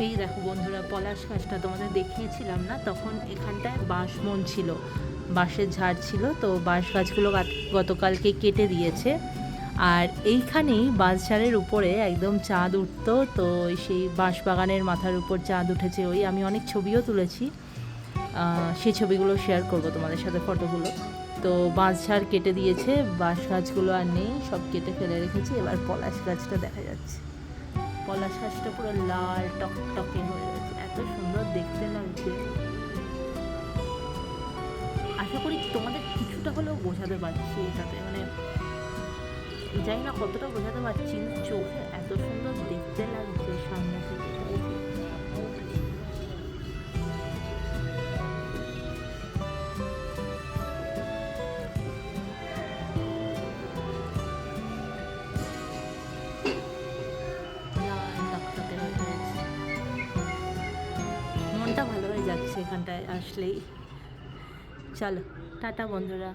এই দেখো বন্ধুরা, পলাশ গাছটা তোমাদের দেখিয়েছিলাম না, তখন এখানটায় বাঁশবন ছিল, বাঁশের ঝাড় ছিল, তো বাঁশ গাছগুলো গতকালকে কেটে দিয়েছে। আর এইখানেই বাঁশঝাড়ের উপরে একদম চাঁদ উঠতো, তো সেই বাঁশ বাগানের মাথার উপর চাঁদ উঠেছে। ওই আমি অনেক ছবিও তুলেছি, সেই ছবিগুলো শেয়ার করব তোমাদের সাথে, ফটোগুলো। তো বাঁশঝাড় কেটে দিয়েছে, বাঁশ গাছগুলো আর নেই, সব কেটে ফেলে রেখেছে। এবার পলাশ গাছটা দেখা যাচ্ছে, পলাশ গাছটা পুরো লাল টকটকে হয়ে রয়েছে, এত সুন্দর দেখতে লাগছে। আশা করি তোমাদের কিছুটা হলেও বোঝাতে পারছি এটাতে, মানে জানি না কতটা বোঝাতে পারছি, কিন্তু চোখে এত সুন্দর দেখতে লাগছে সামনে থেকে। মনটা ভালো হয়ে যাচ্ছে এখানটায় আসলেই। চলো টাটা বন্ধুরা।